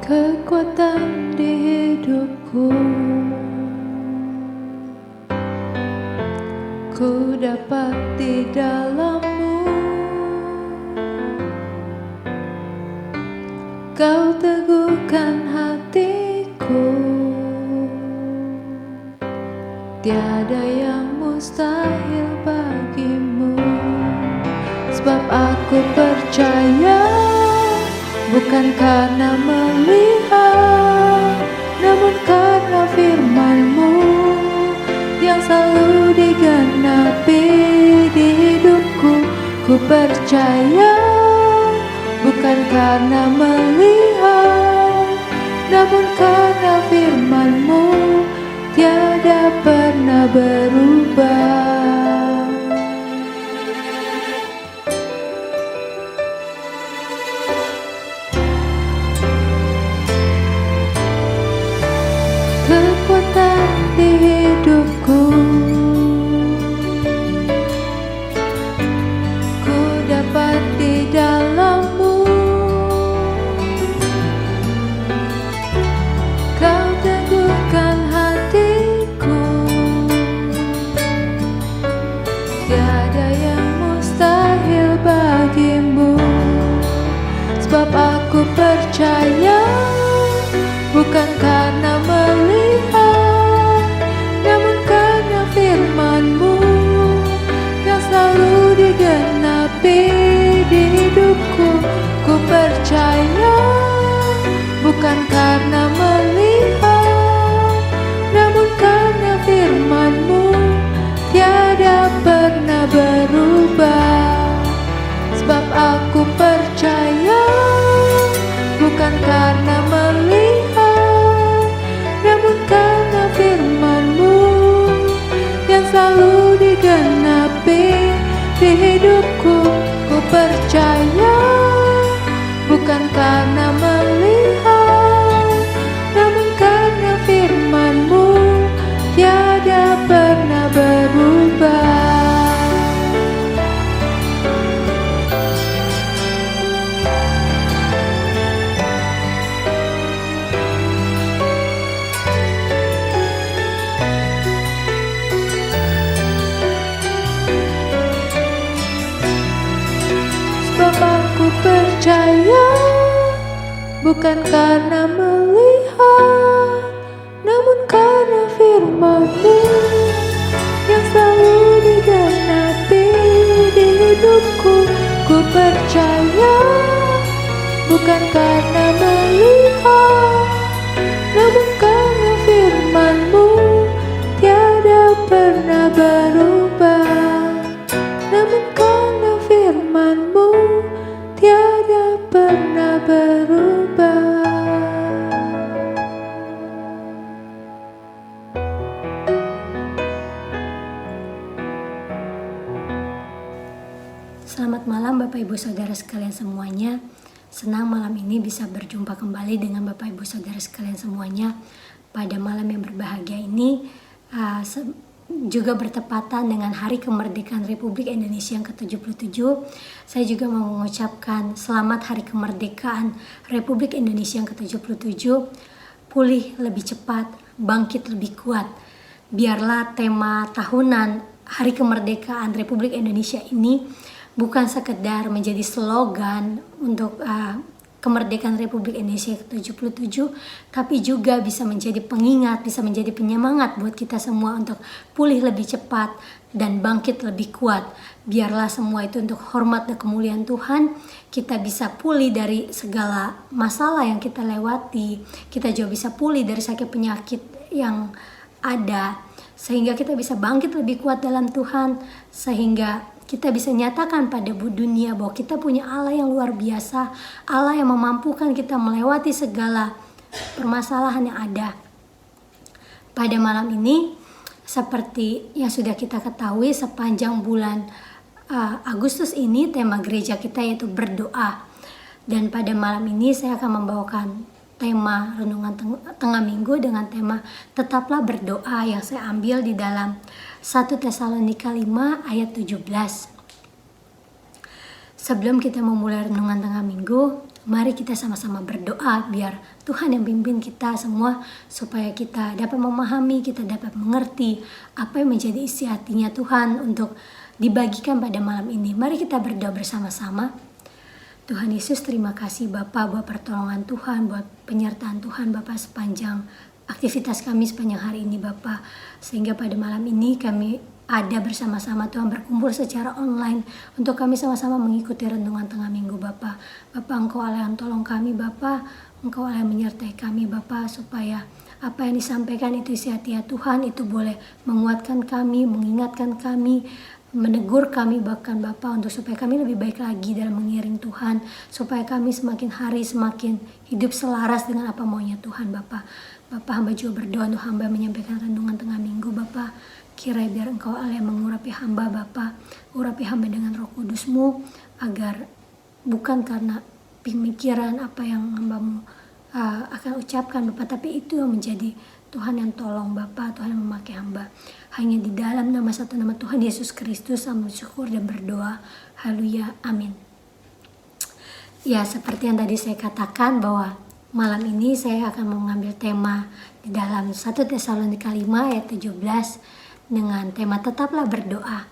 kekuatan di hidupku. Ku dapat di dalam-Mu, Kau teguhkan hatiku. Tiada yang mustahil bagimu, sebab aku percaya, bukan karena melihat, namun karena firman-Mu yang selalu digenapi di hidupku. Ku percaya, bukan karena melihat, namun karena firman-Mu tiada pernah berubah. Kekuatan di hidupku, ku dapat di dalam-Mu. Kau teguhkan hatiku. Tiada yang mustahil bagimu, sebab aku percaya, bukan karena melihat, namun karena firman-Mu yang selalu digenapi di hidupku. Ku percaya, bukan karena melihat, namun karena firman-Mu tiada pernah berubah. Sebab aku percaya, bukan karena melihat, namun karena firman-Mu yang selalu digenapi di hidupku. Ku percaya, bukan karena melihat, namun karena firman-Mu tiada pernah berubah. Sebab aku percaya, bukan karena melihat, namun karena firman-Mu yang selalu digenapi di hidupku. Ku percaya, bukan karena melihat, namun karena firman-Mu tiada pernah berubah. Namun karena firman-Mu tiada pernah berubah. Selamat malam Bapak Ibu Saudara sekalian semuanya. Senang malam ini bisa berjumpa kembali dengan Bapak Ibu Saudara sekalian semuanya. Pada malam yang berbahagia ini juga bertepatan dengan Hari Kemerdekaan Republik Indonesia yang ke-77. Saya juga mau mengucapkan selamat Hari Kemerdekaan Republik Indonesia yang ke-77. Pulih lebih cepat, bangkit lebih kuat. Biarlah tema tahunan Hari Kemerdekaan Republik Indonesia ini bukan sekedar menjadi slogan untuk kemerdekaan Republik Indonesia ke-77, tapi juga bisa menjadi pengingat, bisa menjadi penyemangat buat kita semua untuk pulih lebih cepat dan bangkit lebih kuat. Biarlah semua itu untuk hormat dan kemuliaan Tuhan, kita bisa pulih dari segala masalah yang kita lewati, kita juga bisa pulih dari sakit penyakit yang ada, sehingga kita bisa bangkit lebih kuat dalam Tuhan, sehingga kita bisa nyatakan pada dunia bahwa kita punya Allah yang luar biasa, Allah yang memampukan kita melewati segala permasalahan yang ada. Pada malam ini, seperti yang sudah kita ketahui, sepanjang bulan Agustus ini tema gereja kita yaitu berdoa. Dan pada malam ini saya akan membawakan tema renungan tengah minggu dengan tema tetaplah berdoa yang saya ambil di dalam 1 Tesalonika 5 ayat 17. Sebelum kita memulai renungan tengah minggu, Mari kita sama-sama berdoa biar Tuhan yang pimpin kita semua, supaya kita dapat memahami, kita dapat mengerti apa yang menjadi isi hatinya Tuhan untuk dibagikan pada malam ini. Mari kita berdoa bersama-sama. Tuhan Yesus, terima kasih Bapa buat pertolongan Tuhan, buat penyertaan Tuhan Bapa sepanjang aktivitas kami sepanjang hari ini Bapa. Sehingga pada malam ini kami ada bersama-sama Tuhan, berkumpul secara online untuk kami sama-sama mengikuti renungan tengah minggu Bapa. Bapa, Engkau Allah yang tolong kami Bapa, Engkau Allah yang menyertai kami Bapa, supaya apa yang disampaikan itu isi hati Tuhan itu boleh menguatkan kami, mengingatkan kami, menegur kami bahkan Bapa, untuk supaya kami lebih baik lagi dalam mengiring Tuhan, supaya kami semakin hari semakin hidup selaras dengan apa maunya Tuhan Bapa. Bapa, hamba juga berdoa untuk hamba menyampaikan renungan tengah minggu Bapa. Kiranya biar Engkau Allah yang mengurapi hamba Bapa, urapi hamba dengan Roh Kudus-Mu, agar bukan karena pemikiran apa yang hamba-Mu akan ucapkan Bapa, tapi itu yang menjadi Tuhan yang tolong Bapa, Tuhan yang memakai hamba. Hanya di dalam nama satu nama Tuhan Yesus Kristus hamba bersyukur dan berdoa. Haleluya, amin. Ya, seperti yang tadi saya katakan bahwa malam ini saya akan mengambil tema di dalam 1 Tesalonika 5 ayat 17 dengan tema tetaplah berdoa.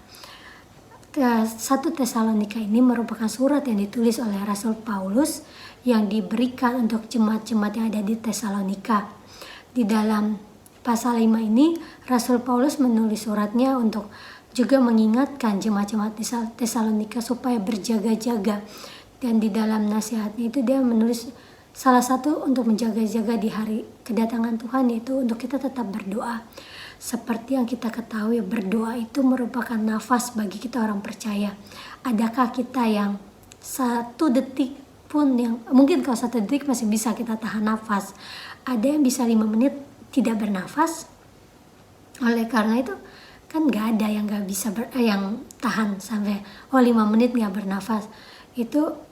1 Tesalonika ini merupakan surat yang ditulis oleh Rasul Paulus yang diberikan untuk jemaat-jemaat yang ada di Tesalonika. Di dalam pasal 5 ini Rasul Paulus menulis suratnya untuk juga mengingatkan jemaat-jemaat di Tesalonika supaya berjaga-jaga. Dan di dalam nasihatnya itu dia menulis salah satu untuk menjaga-jaga di hari kedatangan Tuhan, yaitu untuk kita tetap berdoa. Seperti yang kita ketahui, berdoa itu merupakan nafas bagi kita orang percaya. Adakah kita yang 1 detik pun, yang mungkin kalau 1 detik masih bisa kita tahan nafas, ada yang bisa 5 menit tidak bernafas? Oleh karena itu kan gak ada yang gak bisa yang tahan sampai 5 menit gak bernafas. Itu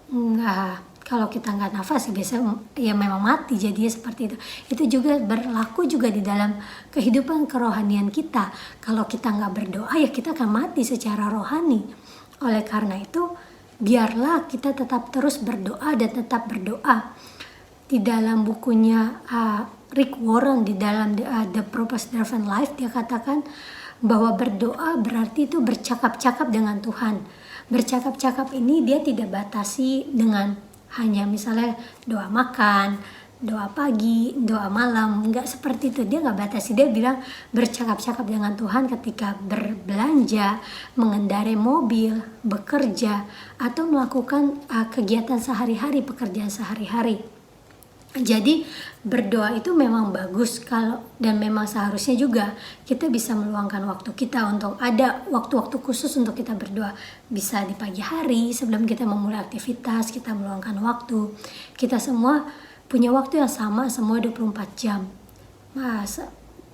kalau kita nggak nafas biasanya ya memang mati, jadinya seperti itu. Itu juga berlaku juga di dalam kehidupan kerohanian kita. Kalau kita nggak berdoa ya kita akan mati secara rohani. Oleh karena itu biarlah kita tetap terus berdoa dan tetap berdoa. Di dalam bukunya Rick Warren, di dalam The Purpose Driven Life, dia katakan bahwa berdoa berarti itu bercakap-cakap dengan Tuhan. Bercakap-cakap ini dia tidak batasi dengan hanya misalnya doa makan, doa pagi, doa malam, enggak seperti itu. Dia enggak batasi. Dia bilang bercakap-cakap dengan Tuhan ketika berbelanja, mengendarai mobil, bekerja, atau melakukan kegiatan sehari-hari, pekerjaan sehari-hari. Jadi berdoa itu memang bagus dan memang seharusnya juga kita bisa meluangkan waktu kita untuk ada waktu-waktu khusus untuk kita berdoa. Bisa di pagi hari sebelum kita memulai aktivitas, kita meluangkan waktu. Kita semua punya waktu yang sama, semua 24 jam.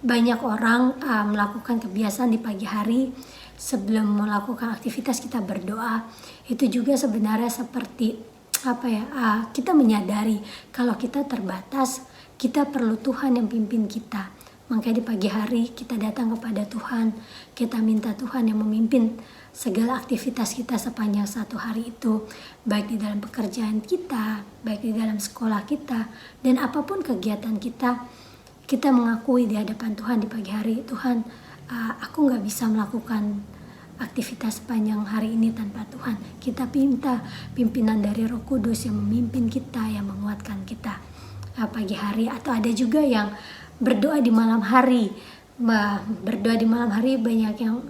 Banyak orang melakukan kebiasaan di pagi hari sebelum melakukan aktivitas kita berdoa. Itu juga sebenarnya seperti kita menyadari kalau kita terbatas, kita perlu Tuhan yang pimpin kita. Makanya di pagi hari kita datang kepada Tuhan, kita minta Tuhan yang memimpin segala aktivitas kita sepanjang satu hari itu, baik di dalam pekerjaan kita, baik di dalam sekolah kita, dan apapun kegiatan kita. Kita mengakui di hadapan Tuhan di pagi hari, Tuhan, aku gak bisa melakukan aktivitas sepanjang hari ini tanpa Tuhan. Kita minta pimpinan dari Roh Kudus yang memimpin kita, yang menguatkan kita pagi hari. Atau ada juga yang berdoa di malam hari. Berdoa di malam hari banyak yang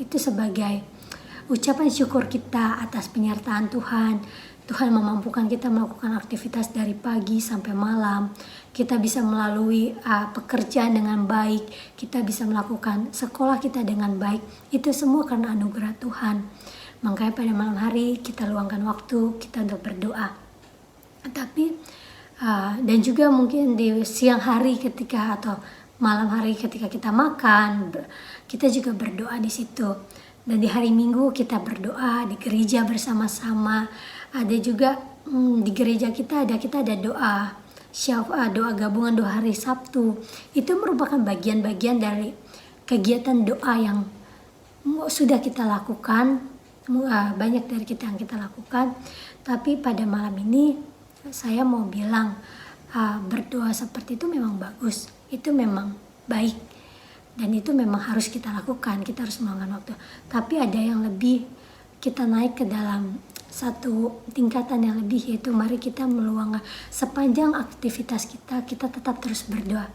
itu sebagai ucapan syukur kita atas penyertaan Tuhan. Tuhan memampukan kita melakukan aktivitas dari pagi sampai malam. Kita bisa melalui pekerjaan dengan baik. Kita bisa melakukan sekolah kita dengan baik. Itu semua karena anugerah Tuhan. Makanya pada malam hari kita luangkan waktu kita untuk berdoa. Tapi dan juga mungkin di siang hari ketika atau malam hari ketika kita makan, kita juga berdoa di situ. Dan di hari Minggu kita berdoa di gereja bersama-sama. Ada juga di gereja kita ada doa gabungan doa hari Sabtu. Itu merupakan bagian-bagian dari kegiatan doa yang sudah kita lakukan, banyak dari kita yang kita lakukan. Tapi pada malam ini saya mau bilang berdoa seperti itu memang bagus, itu memang baik, dan itu memang harus kita lakukan, kita harus meluangkan waktu. Tapi ada yang lebih, kita naik ke dalam satu tingkatan yang lebih, yaitu mari kita meluangkan sepanjang aktivitas kita tetap terus berdoa.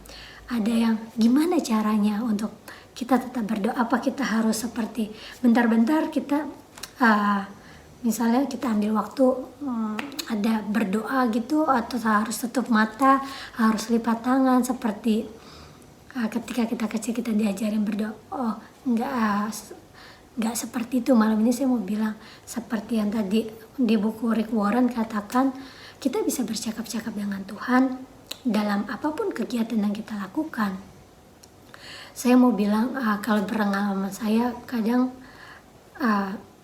Ada yang gimana caranya untuk kita tetap berdoa? Apa kita harus seperti bentar-bentar kita misalnya kita ambil waktu ada berdoa gitu, atau harus tutup mata, harus lipat tangan seperti ketika kita kecil kita diajarin berdoa? Oh, enggak seperti itu. Malam ini saya mau bilang seperti yang tadi di buku Rick Warren katakan, kita bisa bercakap-cakap dengan Tuhan dalam apapun kegiatan yang kita lakukan. Saya mau bilang kalau pengalaman saya, kadang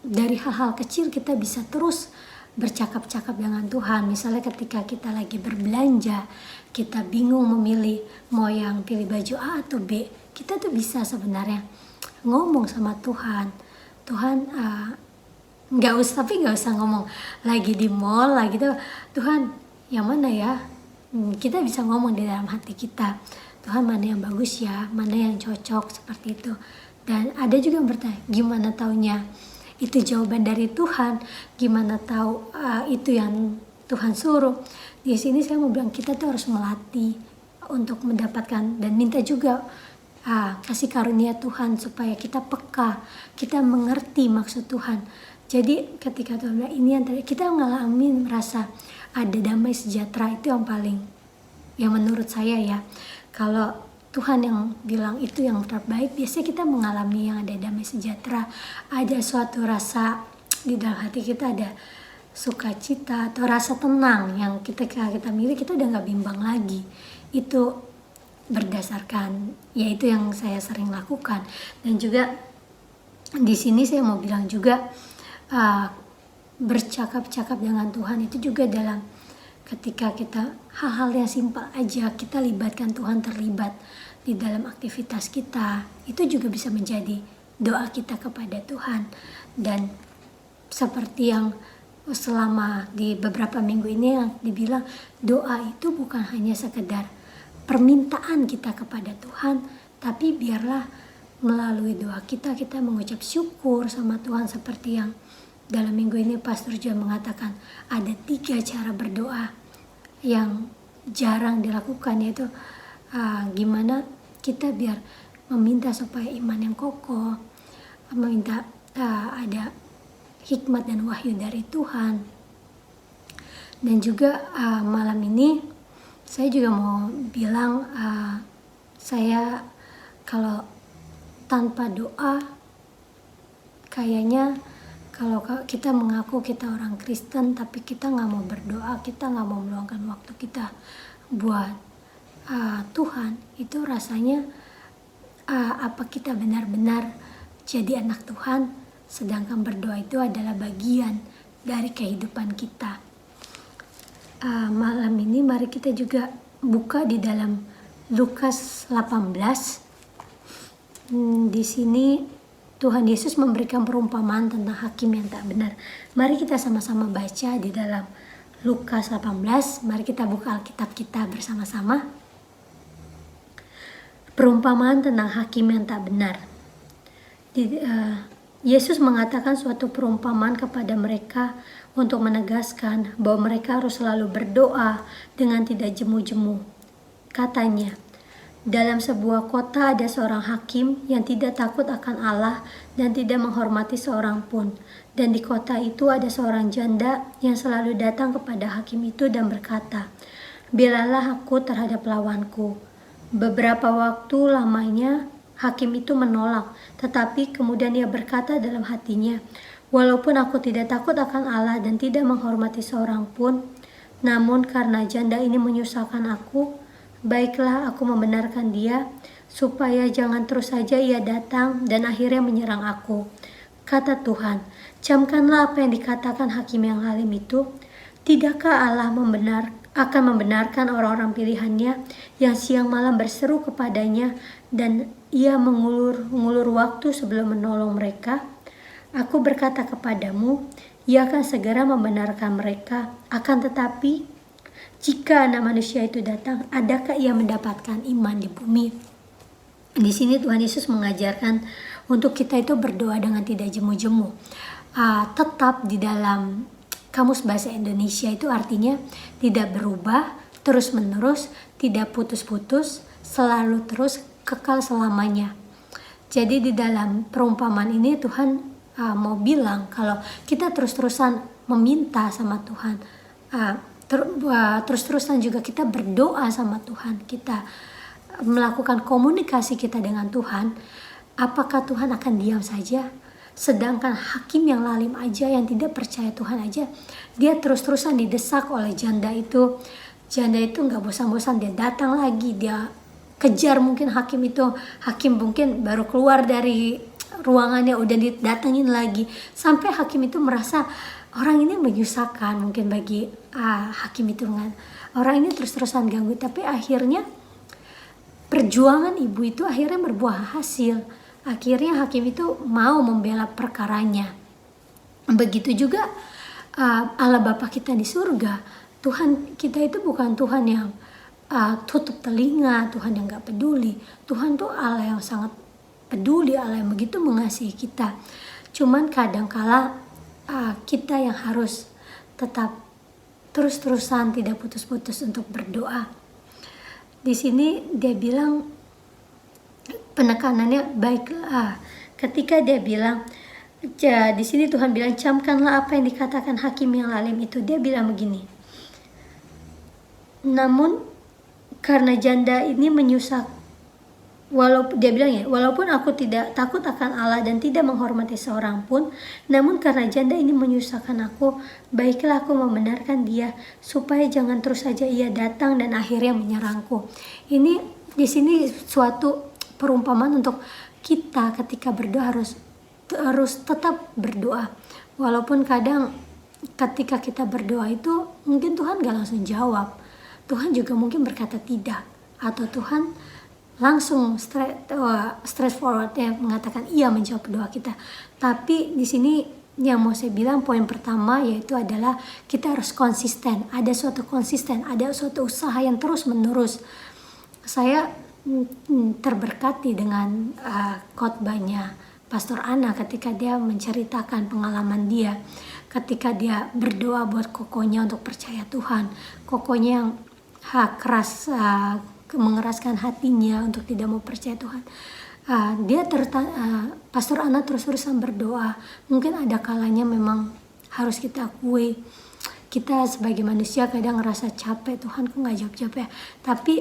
dari hal-hal kecil kita bisa terus bercakap-cakap dengan Tuhan. Misalnya ketika kita lagi berbelanja, kita bingung memilih mau yang pilih baju A atau B, kita tuh bisa sebenarnya ngomong sama Tuhan. Tuhan, nggak usah ngomong lagi di mall lagi tuh, Tuhan yang mana ya? Kita bisa ngomong di dalam hati kita, Tuhan mana yang bagus ya, mana yang cocok, seperti itu. Dan ada juga yang bertanya, gimana taunya itu jawaban dari Tuhan, gimana tahu itu yang Tuhan suruh? Di sini saya mau bilang kita tuh harus melatih untuk mendapatkan dan minta juga kasih karunia Tuhan supaya kita peka, kita mengerti maksud Tuhan. Jadi ketika Tuhan bilang ini yang kita ngalamin merasa ada damai sejahtera, itu yang paling, yang menurut saya ya, kalau Tuhan yang bilang itu yang terbaik, biasanya kita mengalami yang ada damai sejahtera, ada suatu rasa di dalam hati kita, ada sukacita atau rasa tenang yang ketika kita miliki kita udah gak bimbang lagi. Itu berdasarkan, yaitu yang saya sering lakukan. Dan juga di sini saya mau bilang juga bercakap-cakap dengan Tuhan itu juga dalam ketika kita hal-hal yang simpel aja kita libatkan Tuhan, terlibat di dalam aktivitas kita, itu juga bisa menjadi doa kita kepada Tuhan. Dan seperti yang selama di beberapa minggu ini yang dibilang, doa itu bukan hanya sekedar permintaan kita kepada Tuhan, tapi biarlah melalui doa kita mengucap syukur sama Tuhan. Seperti yang dalam minggu ini Pastor John mengatakan ada 3 cara berdoa yang jarang dilakukan, yaitu gimana kita biar meminta supaya iman yang kokoh, meminta ada hikmat dan wahyu dari Tuhan. Dan juga malam ini saya juga mau bilang, saya kalau tanpa doa kayaknya, kalau kita mengaku kita orang Kristen tapi kita gak mau berdoa, kita gak mau meluangkan waktu kita buat Tuhan, itu rasanya apa kita benar-benar jadi anak Tuhan, sedangkan berdoa itu adalah bagian dari kehidupan kita. Malam ini mari kita juga buka di dalam Lukas 18. Di sini Tuhan Yesus memberikan perumpamaan tentang hakim yang tak benar. Mari kita sama-sama baca di dalam Lukas 18. Mari kita buka Alkitab kita bersama-sama. Perumpamaan tentang hakim yang tak benar. Yesus mengatakan suatu perumpamaan kepada mereka untuk menegaskan bahwa mereka harus selalu berdoa dengan tidak jemu-jemu. Katanya, dalam sebuah kota ada seorang hakim yang tidak takut akan Allah dan tidak menghormati seorang pun. Dan di kota itu ada seorang janda yang selalu datang kepada hakim itu dan berkata, "Belalah aku terhadap lawanku." Beberapa waktu lamanya hakim itu menolak, tetapi kemudian ia berkata dalam hatinya, "Walaupun aku tidak takut akan Allah dan tidak menghormati seorang pun, namun karena janda ini menyusahkan aku, baiklah aku membenarkan dia, supaya jangan terus saja ia datang dan akhirnya menyerang aku." Kata Tuhan, "Camkanlah apa yang dikatakan hakim yang alim itu. Tidakkah Allah akan membenarkan orang-orang pilihannya yang siang malam berseru kepadanya dan ia mengulur waktu sebelum menolong mereka? Aku berkata kepadamu, ia akan segera membenarkan mereka. Akan tetapi, jika anak manusia itu datang, adakah ia mendapatkan iman di bumi? Di sini Tuhan Yesus mengajarkan untuk kita itu berdoa dengan tidak jemu-jemu. Tetap di dalam Kamus Bahasa Indonesia itu artinya tidak berubah, terus-menerus, tidak putus-putus, selalu terus, kekal selamanya. Jadi di dalam perumpamaan ini Tuhan mau bilang kalau kita terus-terusan meminta sama Tuhan, terus-terusan juga kita berdoa sama Tuhan, kita melakukan komunikasi kita dengan Tuhan, apakah Tuhan akan diam saja? Sedangkan hakim yang lalim aja, yang tidak percaya Tuhan aja, dia terus-terusan didesak oleh janda itu. Janda itu gak bosan-bosan, dia datang lagi, dia kejar mungkin hakim itu. Hakim mungkin baru keluar dari ruangannya udah didatengin lagi. Sampai hakim itu merasa orang ini menyusahkan mungkin bagi hakim itu kan. Orang ini terus-terusan ganggu, tapi akhirnya perjuangan ibu itu akhirnya berbuah hasil. Akhirnya hakim itu mau membela perkaranya. Begitu juga Allah Bapa kita di surga. Tuhan kita itu bukan Tuhan yang tutup telinga, Tuhan yang gak peduli. Tuhan tuh Allah yang sangat peduli, Allah yang begitu mengasihi kita. Cuman kadangkala kita yang harus tetap terus-terusan, tidak putus-putus untuk berdoa. Di sini dia bilang, penekanannya baiklah. Ketika dia bilang, di sini Tuhan bilang, camkanlah apa yang dikatakan hakim yang lalim itu. Dia bilang begini, namun karena janda ini walaupun aku tidak takut akan Allah dan tidak menghormati seorang pun, namun karena janda ini menyusahkan aku, baiklah aku membenarkan dia, supaya jangan terus saja ia datang dan akhirnya menyerangku. Ini di sini suatu perumpamaan untuk kita ketika berdoa harus tetap berdoa. Walaupun kadang ketika kita berdoa itu mungkin Tuhan gak langsung jawab. Tuhan juga mungkin berkata tidak. Atau Tuhan langsung straight forward ya, mengatakan iya menjawab doa kita. Tapi di sini yang mau saya bilang, poin pertama yaitu adalah kita harus konsisten. Ada suatu konsisten, ada suatu usaha yang terus menerus. Saya terberkati dengan khotbahnya Pastor Ana ketika dia menceritakan pengalaman dia ketika dia berdoa buat kokonya untuk percaya Tuhan. Kokonya yang keras, mengeraskan hatinya untuk tidak mau percaya Tuhan. Pastor Ana terus-terusan berdoa. Mungkin ada kalanya memang harus kita akui, kita sebagai manusia kadang ngerasa capek, Tuhan kok gak jawab-jawab ya. Tapi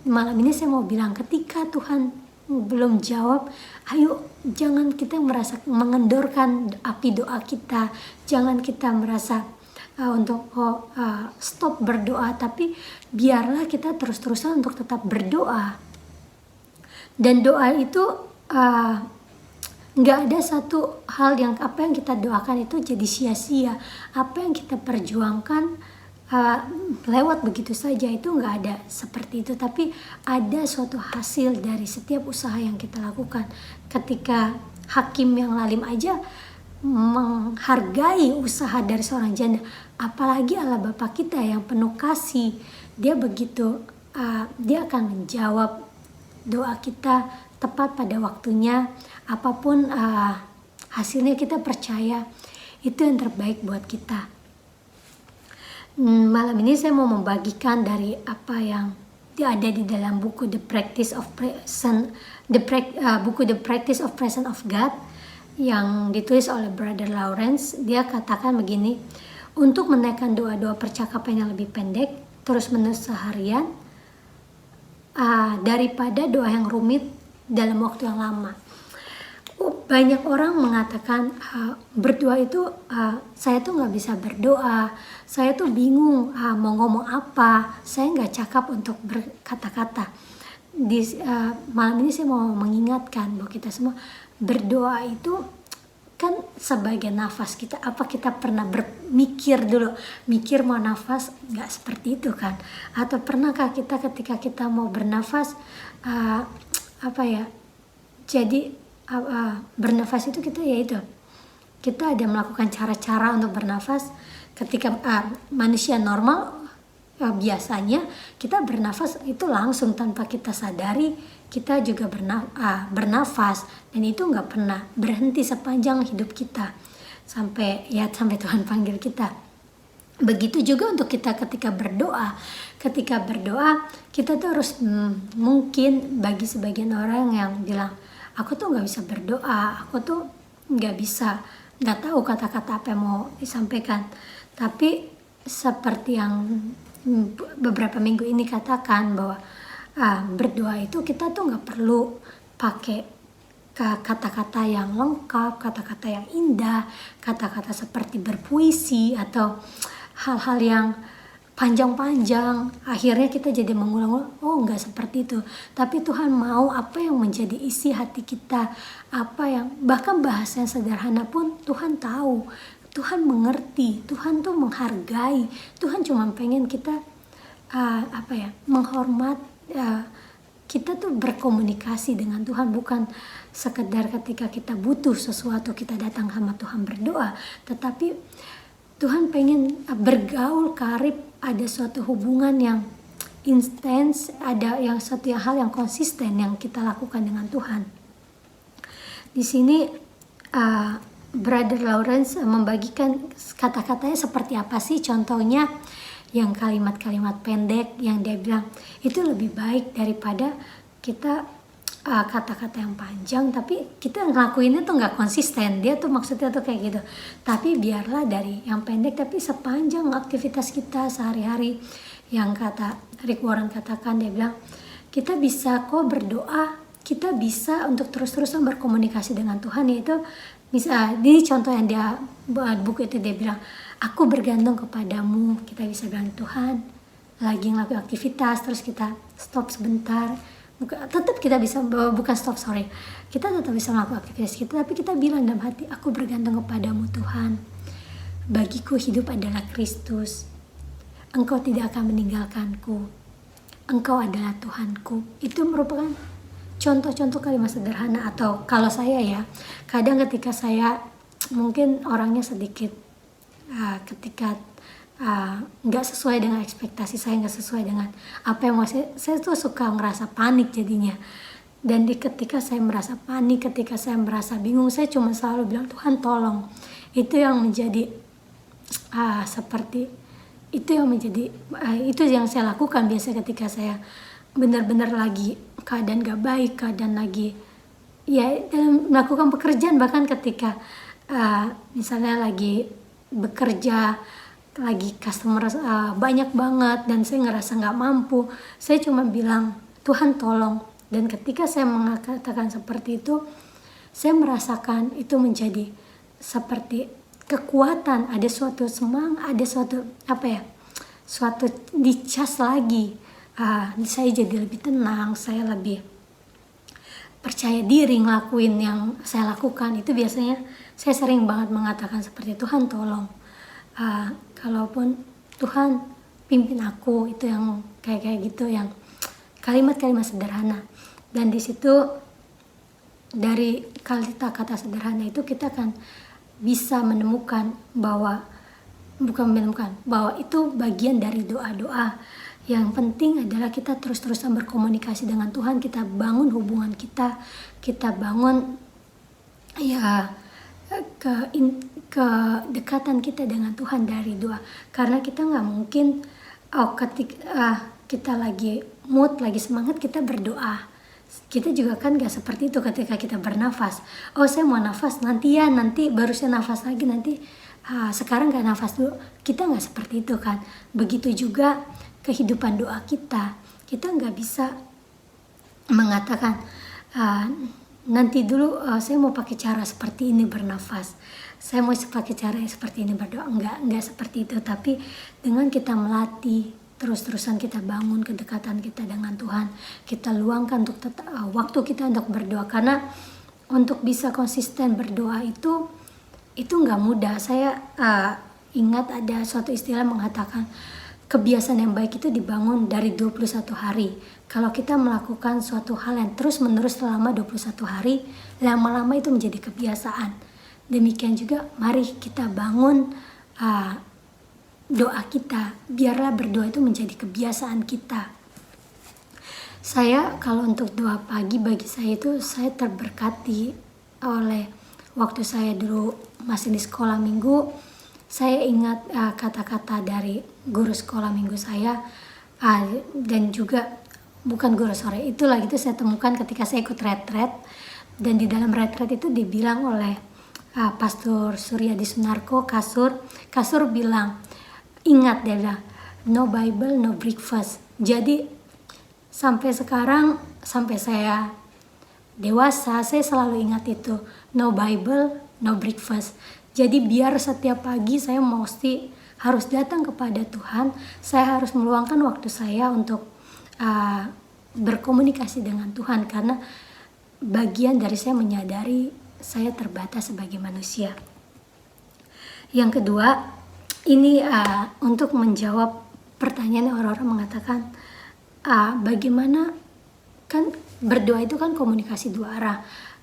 malam ini saya mau bilang, ketika Tuhan belum jawab, ayo jangan kita merasa mengendorkan api doa kita. Jangan kita merasa untuk stop berdoa, tapi biarlah kita terus-terusan untuk tetap berdoa. Dan doa itu nggak ada satu hal yang apa yang kita doakan itu jadi sia-sia. Apa yang kita perjuangkan lewat begitu saja, itu nggak ada seperti itu. Tapi ada suatu hasil dari setiap usaha yang kita lakukan. Ketika hakim yang lalim aja menghargai usaha dari seorang janda, apalagi Allah Bapa kita yang penuh kasih, dia begitu dia akan menjawab doa kita tepat pada waktunya. Apapun hasilnya, kita percaya itu yang terbaik buat kita. Malam ini saya mau membagikan dari apa yang ada di dalam buku The Practice of Presence of God yang ditulis oleh Brother Lawrence. Dia katakan begini, untuk menaikkan doa-doa percakapan yang lebih pendek terus-menerus seharian daripada doa yang rumit dalam waktu yang lama. Banyak orang mengatakan berdoa itu saya tuh nggak bisa berdoa, saya tuh bingung mau ngomong apa, saya nggak cakap untuk berkata-kata. Malam ini saya mau mengingatkan bahwa kita semua berdoa itu kan sebagai nafas kita. Apa kita pernah bermikir dulu, mikir mau nafas? Nggak seperti itu kan? Atau pernahkah kita ketika kita mau bernafas jadi bernafas itu kita ada melakukan cara-cara untuk bernafas. Ketika manusia normal biasanya kita bernafas itu langsung tanpa kita sadari, kita juga bernafas, dan itu nggak pernah berhenti sepanjang hidup kita sampai Tuhan panggil kita. Begitu juga untuk kita ketika berdoa kita tuh harus mungkin bagi sebagian orang yang bilang, aku tuh nggak bisa berdoa, aku tuh nggak tahu kata-kata apa yang mau disampaikan. Tapi seperti yang beberapa minggu ini katakan bahwa berdoa itu kita tuh nggak perlu pakai kata-kata yang lengkap, kata-kata yang indah, kata-kata seperti berpuisi atau hal-hal yang panjang-panjang. Akhirnya kita jadi mengulang-ulang, nggak seperti itu. Tapi Tuhan mau apa yang menjadi isi hati kita, apa yang bahkan bahasa yang sederhana pun Tuhan tahu, Tuhan mengerti, Tuhan tuh menghargai. Tuhan cuma pengen kita menghormat, kita tuh berkomunikasi dengan Tuhan, bukan sekedar ketika kita butuh sesuatu kita datang sama Tuhan berdoa, tetapi Tuhan pengen bergaul karib, ada suatu hubungan yang intens, ada yang satu hal yang konsisten yang kita lakukan dengan Tuhan. Di sini Brother Lawrence membagikan kata-katanya seperti apa sih, contohnya yang kalimat-kalimat pendek yang dia bilang itu lebih baik daripada kita kata-kata yang panjang tapi kita ngelakuinnya tuh nggak konsisten. Dia tuh maksudnya tuh kayak gitu, tapi biarlah dari yang pendek tapi sepanjang aktivitas kita sehari-hari. Yang kata Rick Warren katakan, dia bilang kita bisa kok berdoa, kita bisa untuk terus-terusan berkomunikasi dengan Tuhan, yaitu bisa di contoh yang dia buat buku itu, dia bilang aku bergantung kepadamu. Kita bisa bilang, Tuhan lagi ngelakuin aktivitas terus kita stop sebentar, tetap kita bisa kita tetap bisa melakukan aktivitas kita, tapi kita bilang dalam hati, aku bergantung kepadamu Tuhan, bagiku hidup adalah Kristus, Engkau tidak akan meninggalkanku, Engkau adalah Tuhanku. Itu merupakan contoh-contoh kalimat sederhana. Atau kalau saya kadang ketika saya mungkin orangnya sedikit ketika nggak sesuai dengan ekspektasi saya, nggak sesuai dengan apa yang saya tuh suka ngerasa panik jadinya. Dan ketika saya merasa panik, ketika saya merasa bingung, saya cuma selalu bilang, Tuhan tolong. Itu yang menjadi itu yang saya lakukan biasanya ketika saya benar-benar lagi keadaan gak baik, keadaan lagi dalam melakukan pekerjaan, bahkan ketika misalnya lagi bekerja, lagi customer banyak banget dan saya ngerasa gak mampu, saya cuma bilang, Tuhan tolong. Dan ketika saya mengatakan seperti itu, saya merasakan itu menjadi seperti kekuatan, ada suatu semangat, ada suatu dicas lagi. Saya jadi lebih tenang, saya lebih percaya diri ngelakuin yang saya lakukan. Itu biasanya saya sering banget mengatakan seperti, Tuhan tolong, kalaupun Tuhan pimpin aku, itu yang kayak gitu, yang kalimat-kalimat sederhana. Dan di situ dari kata-kata sederhana itu kita akan bisa menemukan bahwa itu bagian dari doa-doa. Yang penting adalah kita terus-terusan berkomunikasi dengan Tuhan, kita bangun hubungan kita bangun kedekatan kita dengan Tuhan dari doa. Karena kita nggak mungkin ketika kita lagi mood, lagi semangat kita berdoa. Kita juga kan gak seperti itu ketika kita bernafas. Saya mau nafas nanti baru saya nafas lagi nanti. Sekarang gak nafas dulu. Kita gak seperti itu kan. Begitu juga kehidupan doa kita. Kita gak bisa mengatakan nanti dulu saya mau pakai cara seperti ini bernafas. Saya mau pakai cara seperti ini berdoa. Enggak seperti itu. Tapi dengan kita melatih, terus-terusan kita bangun kedekatan kita dengan Tuhan, kita luangkan untuk waktu kita untuk berdoa. Karena untuk bisa konsisten berdoa itu nggak mudah. Saya ingat ada suatu istilah mengatakan kebiasaan yang baik itu dibangun dari 21 hari. Kalau kita melakukan suatu hal yang terus menerus selama 21 hari, lama-lama itu menjadi kebiasaan. Demikian juga mari kita bangun doa kita. Biarlah berdoa itu menjadi kebiasaan kita. Saya kalau untuk doa pagi, bagi saya itu saya terberkati oleh waktu saya dulu masih di sekolah minggu. Saya ingat kata-kata dari guru sekolah minggu saya, dan juga bukan guru sore, itulah gitu saya temukan ketika saya ikut retret. Dan di dalam retret itu dibilang oleh Pastor Suryadi Sunarko, Kasur bilang, ingat dia bilang, no Bible, no breakfast. Jadi sampai sekarang, sampai saya dewasa, saya selalu ingat itu, no Bible, no breakfast. Jadi biar setiap pagi saya mesti harus datang kepada Tuhan, saya harus meluangkan waktu saya untuk berkomunikasi dengan Tuhan, karena bagian dari saya menyadari saya terbatas sebagai manusia. Yang kedua, ini untuk menjawab pertanyaan orang-orang mengatakan, bagaimana, kan berdoa itu kan komunikasi dua arah.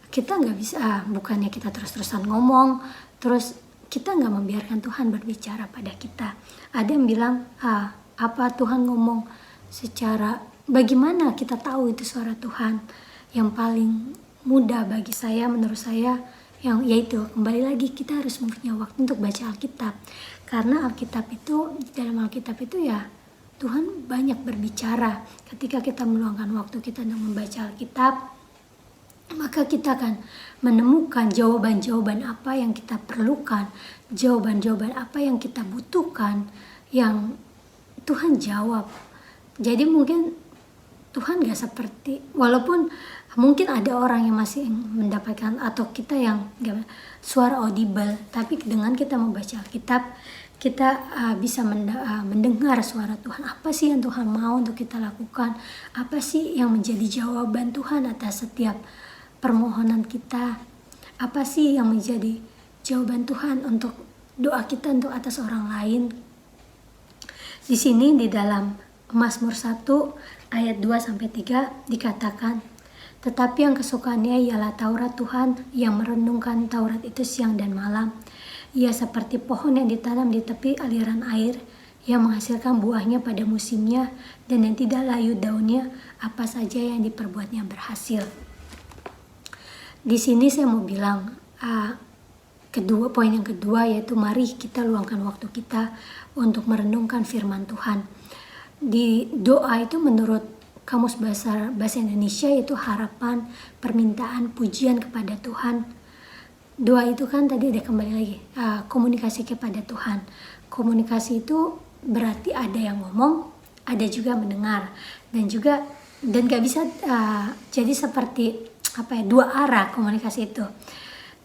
Kita nggak bisa, bukannya kita terus-terusan ngomong, terus kita nggak membiarkan Tuhan berbicara pada kita. Ada yang bilang, apa Tuhan ngomong secara, bagaimana kita tahu itu suara Tuhan? Yang paling mudah bagi saya, menurut saya, yang yaitu kembali lagi kita harus mempunyai waktu untuk baca Alkitab. Karena Alkitab itu, di dalam Alkitab itu ya Tuhan banyak berbicara. Ketika kita meluangkan waktu kita untuk membaca Alkitab, maka kita akan menemukan jawaban-jawaban apa yang kita perlukan, jawaban-jawaban apa yang kita butuhkan, yang Tuhan jawab. Jadi mungkin Tuhan gak seperti, walaupun mungkin ada orang yang masih mendapatkan, atau kita yang suara audible, tapi dengan kita membaca Alkitab, kita bisa mendengar suara Tuhan. Apa sih yang Tuhan mau untuk kita lakukan? Apa sih yang menjadi jawaban Tuhan atas setiap permohonan kita? Apa sih yang menjadi jawaban Tuhan untuk doa kita untuk atas orang lain? Di sini di dalam Mazmur 1 ayat 2-3 dikatakan, tetapi yang kesukaannya ialah Taurat Tuhan, yang merenungkan Taurat itu siang dan malam. Ia seperti pohon yang ditanam di tepi aliran air, yang menghasilkan buahnya pada musimnya, dan yang tidak layu daunnya, apa saja yang diperbuatnya berhasil. Di sini saya mau bilang, poin yang kedua yaitu mari kita luangkan waktu kita untuk merenungkan firman Tuhan. Di doa itu menurut Kamus Bahasa Indonesia itu harapan, permintaan, pujian kepada Tuhan. Doa itu kan tadi ada kembali lagi, komunikasi kepada Tuhan. Komunikasi itu berarti ada yang ngomong, ada juga mendengar, dan gak bisa jadi seperti dua arah komunikasi itu.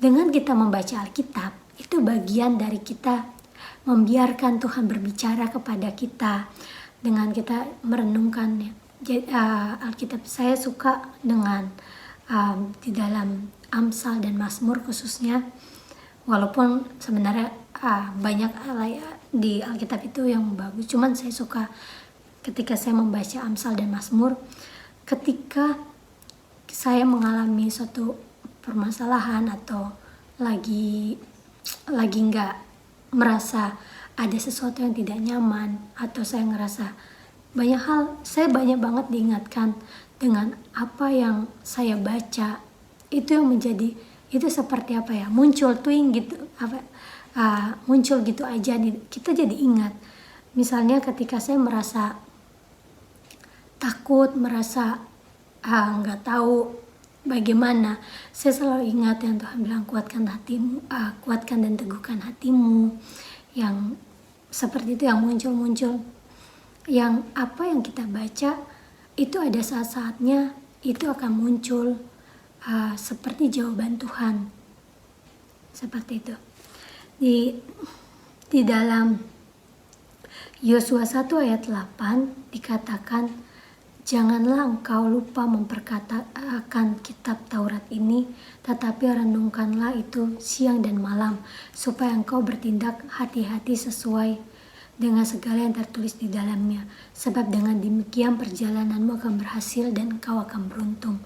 Dengan kita membaca Alkitab, itu bagian dari kita membiarkan Tuhan berbicara kepada kita dengan kita merenungkannya. Alkitab saya suka dengan di dalam Amsal dan Mazmur khususnya, walaupun sebenarnya banyak di Alkitab itu yang bagus, cuman saya suka ketika saya membaca Amsal dan Mazmur, ketika saya mengalami suatu permasalahan atau lagi nggak merasa ada sesuatu yang tidak nyaman, atau saya ngerasa banyak hal, saya banyak banget diingatkan dengan apa yang saya baca. Itu yang menjadi, itu seperti muncul twing gitu, muncul gitu aja, kita jadi ingat. Misalnya ketika saya merasa takut, merasa nggak tahu bagaimana, saya selalu ingat yang Tuhan bilang, kuatkan hatimu, kuatkan dan teguhkan hatimu. Yang seperti itu yang muncul, yang apa yang kita baca itu ada saat-saatnya itu akan muncul seperti jawaban Tuhan, seperti itu. Di dalam Yosua 1 ayat 8 dikatakan, janganlah engkau lupa memperkatakan kitab Taurat ini, tetapi renungkanlah itu siang dan malam, supaya engkau bertindak hati-hati sesuai dengan segala yang tertulis di dalamnya. Sebab dengan demikian perjalananmu akan berhasil dan engkau akan beruntung.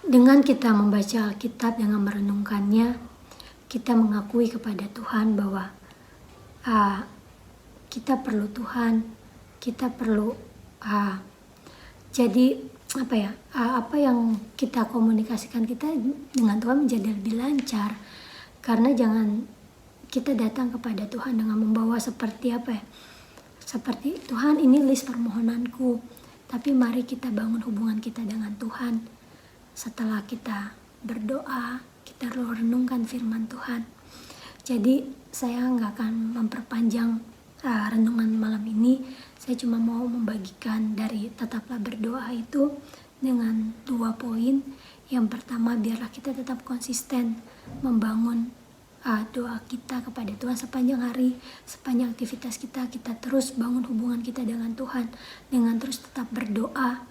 Dengan kita membaca Alkitab, dengan merenungkannya, kita mengakui kepada Tuhan bahwa kita perlu Tuhan, kita perlu jadi apa yang kita komunikasikan kita dengan Tuhan menjadi lebih lancar. Karena jangan kita datang kepada Tuhan dengan membawa seperti seperti Tuhan, ini list permohonanku, tapi mari kita bangun hubungan kita dengan Tuhan. Setelah kita berdoa, kita renungkan firman Tuhan. Jadi saya nggak akan memperpanjang renungan malam ini. Saya cuma mau membagikan dari tetaplah berdoa itu dengan 2 poin. Yang pertama, biarlah kita tetap konsisten membangun doa kita kepada Tuhan sepanjang hari, sepanjang aktivitas kita terus bangun hubungan kita dengan Tuhan dengan terus tetap berdoa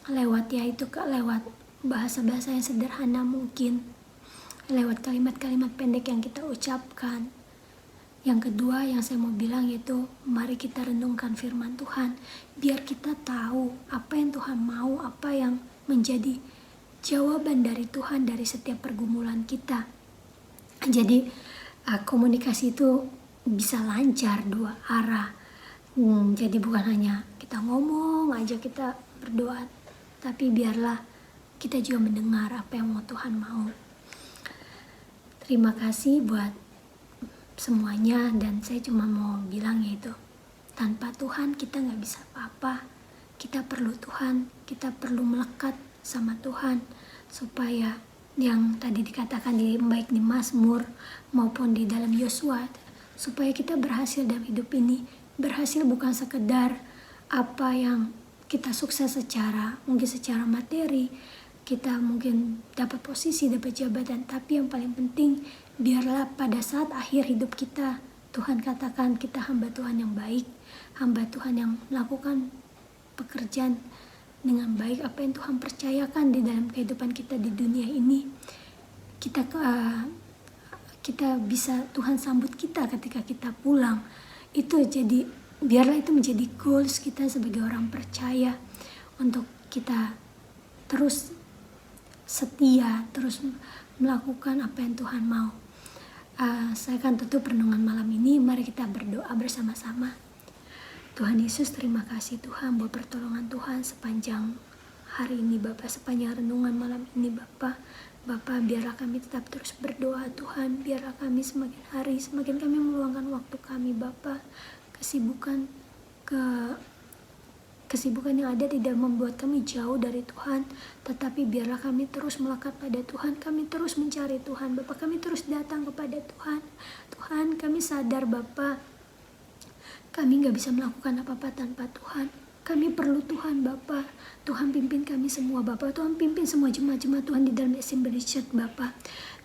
lewat lewat bahasa-bahasa yang sederhana mungkin, lewat kalimat-kalimat pendek yang kita ucapkan. Yang kedua yang saya mau bilang yaitu mari kita renungkan firman Tuhan biar kita tahu apa yang Tuhan mau, apa yang menjadi jawaban dari Tuhan dari setiap pergumulan kita. Jadi komunikasi itu bisa lancar 2 arah. Jadi bukan hanya kita ngomong aja, kita berdoa, tapi biarlah kita juga mendengar apa yang mau Tuhan mau. Terima kasih buat semuanya, dan saya cuma mau bilang yaitu tanpa Tuhan kita nggak bisa apa-apa. Kita perlu Tuhan, kita perlu melekat sama Tuhan supaya yang tadi dikatakan baik di Mazmur maupun di dalam Yosua, supaya kita berhasil dalam hidup ini. Berhasil bukan sekedar apa yang kita sukses mungkin secara materi, kita mungkin dapat posisi, dapat jabatan, tapi yang paling penting biarlah pada saat akhir hidup kita Tuhan katakan kita hamba Tuhan yang baik, hamba Tuhan yang melakukan pekerjaan dengan baik, apa yang Tuhan percayakan di dalam kehidupan kita di dunia ini. Kita bisa Tuhan sambut kita ketika kita pulang. Itu jadi biarlah itu menjadi goals kita sebagai orang percaya untuk kita terus setia, terus melakukan apa yang Tuhan mau. Saya akan tutup renungan malam ini. Mari kita berdoa bersama-sama. Tuhan Yesus, terima kasih Tuhan buat pertolongan Tuhan sepanjang hari ini Bapak, sepanjang renungan malam ini Bapak. Biarlah kami tetap terus berdoa Tuhan, biarlah kami semakin hari, semakin kami meluangkan waktu kami Bapak. Kesibukan yang ada tidak membuat kami jauh dari Tuhan, tetapi biarlah kami terus melekat pada Tuhan, kami terus mencari Tuhan Bapak, kami terus datang kepada Tuhan. Tuhan, kami sadar Bapak, kami gak bisa melakukan apa-apa tanpa Tuhan. Kami perlu Tuhan Bapa. Tuhan pimpin kami semua Bapa. Tuhan pimpin semua jemaat-jemaat Tuhan di dalam Assembly Church Bapa.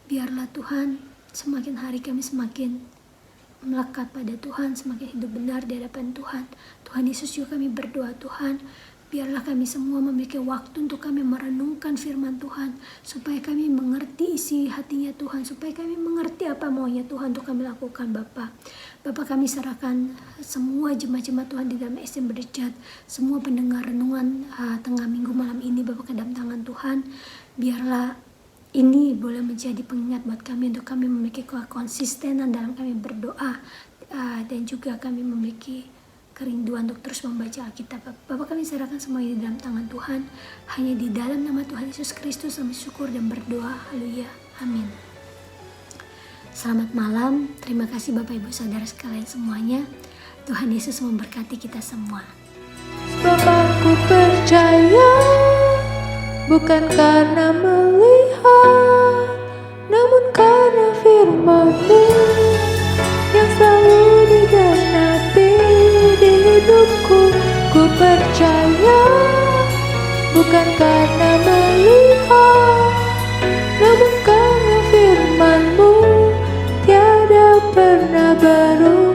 Biarlah Tuhan semakin hari kami semakin melekat pada Tuhan, semakin hidup benar di hadapan Tuhan. Tuhan Yesus juga kami berdoa Tuhan, biarlah kami semua memiliki waktu untuk kami merenungkan firman Tuhan, supaya kami mengerti isi hatinya Tuhan, supaya kami mengerti apa maunya Tuhan untuk kami lakukan Bapa. Bapa, kami serahkan semua jemaat-jemaat Tuhan di dalam Assembly Church, semua pendengar renungan tengah minggu malam ini Bapa ke dalam tangan Tuhan. Biarlah ini boleh menjadi pengingat buat kami untuk kami memiliki konsistenan dalam kami berdoa, dan juga kami memiliki kerinduan untuk terus membaca Alkitab. Bapak, kami serahkan semuanya di dalam tangan Tuhan. Hanya di dalam nama Tuhan Yesus Kristus kami syukur dan berdoa. Haleluya. Amin. Selamat malam. Terima kasih Bapak Ibu Saudara sekalian semuanya. Tuhan Yesus memberkati kita semua. Sebab aku percaya, bukan karena melihat, namun karena firman-Mu yang selalu digenapi di hidupku. Ku percaya, bukan karena melihat, namun karena firman-Mu tiada pernah berubah.